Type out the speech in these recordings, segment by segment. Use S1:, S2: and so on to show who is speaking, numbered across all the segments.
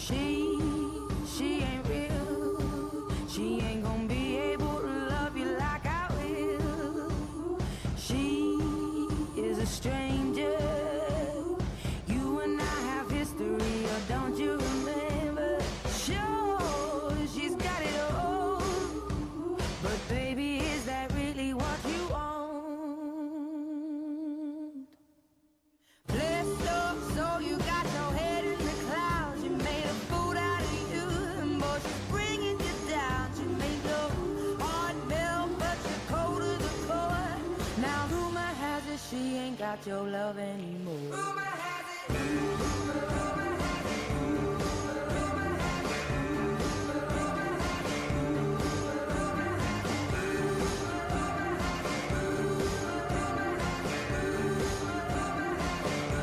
S1: She ain't real. She ain't gonna be able to love you like I will. She is a stranger. You and I have history, or don't you remember? Sure, she's got it all. But baby, is that really what you want? Blessed up, so you got your head in the clouds. You made a fool out of you, and boy, she's bringing you down. She made your heart melt, but you're cold to the core. Now rumor has it she ain't got your love anymore. Rumor has it. Rumor has it. Rumor has it. Rumor has it. Rumor has it.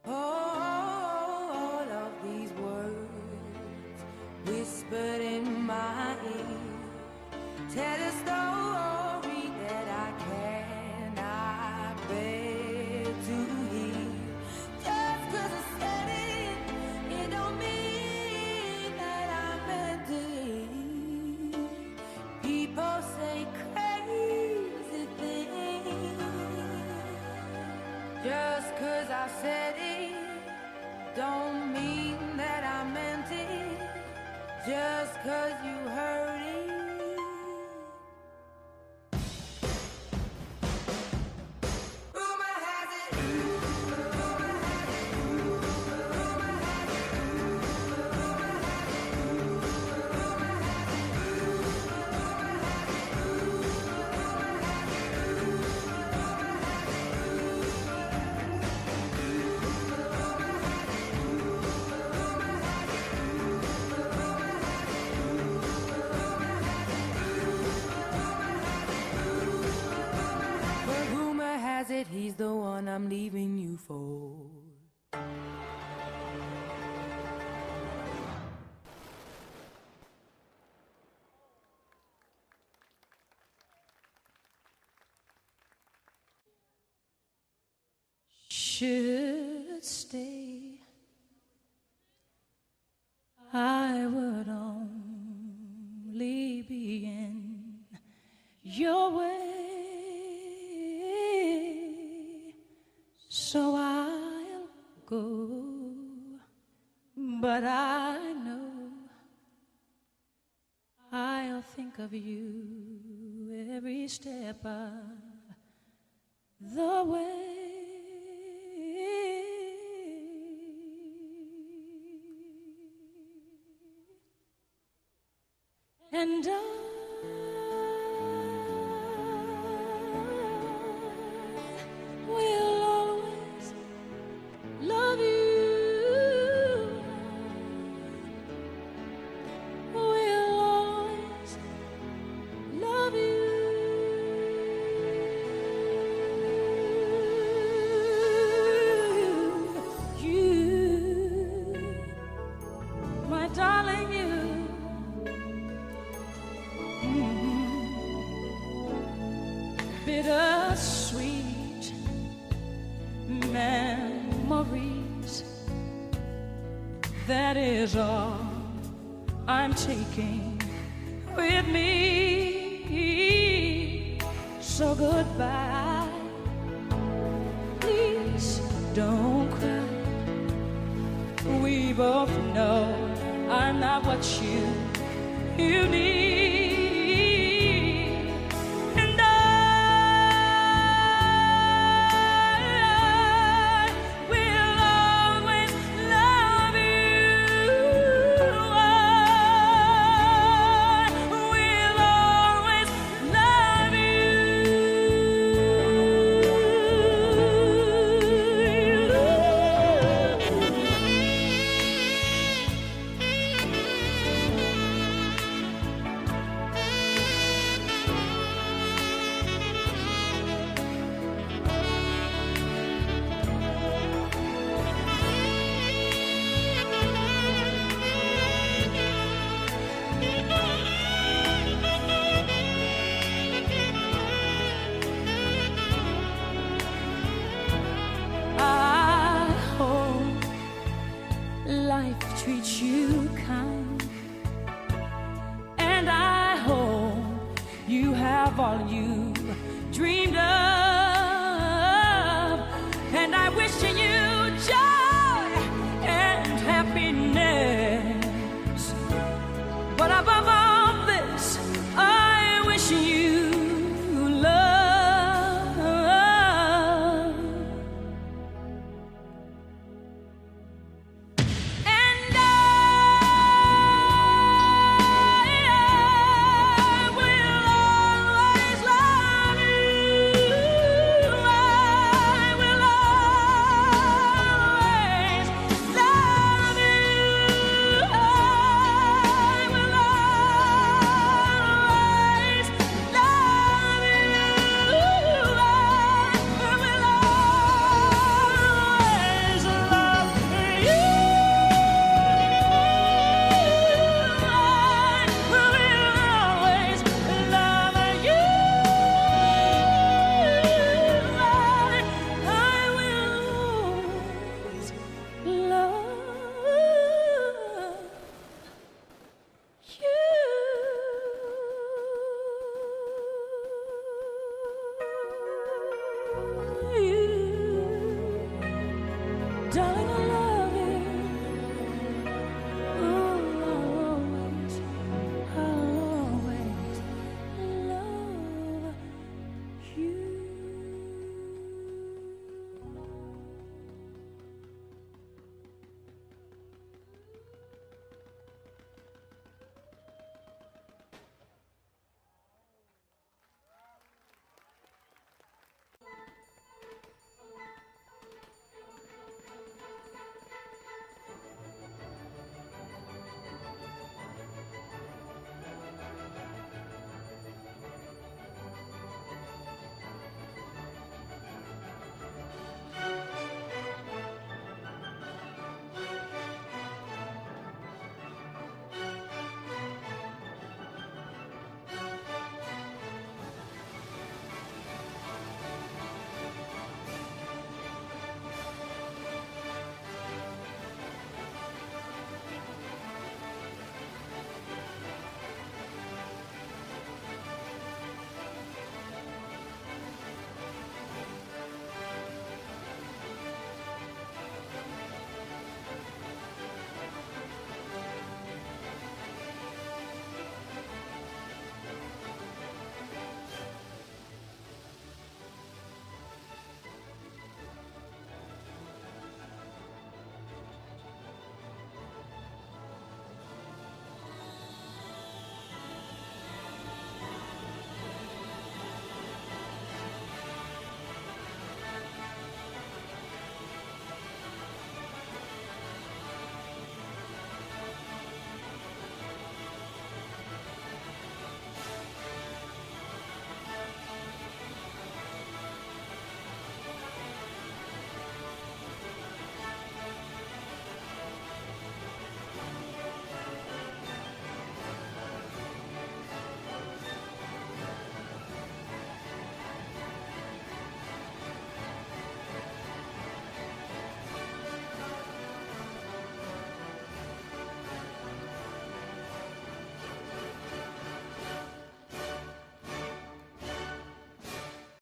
S1: All of these words whispered in my ear tell a story that I cannot bear to hear. Just 'cause I said it, it don't mean that I meant it. People say crazy things. Just 'cause I said it, don't mean that I meant it. Just 'cause you heard it. Rumor has it. Rumor has it. Rumor has it. Rumor has it. Rumor has it. Rumor has it. Rumor has it. But rumor has it he's the one I'm leaving you for. Should stay, I would only be in your way, so I'll go. But I know I'll think of you every step of the way. And I will always love you. Will always love you. You, my darling, you. Bittersweet memories, that is all I'm taking with me. So goodbye, please don't cry. We both know I'm not what you need. all you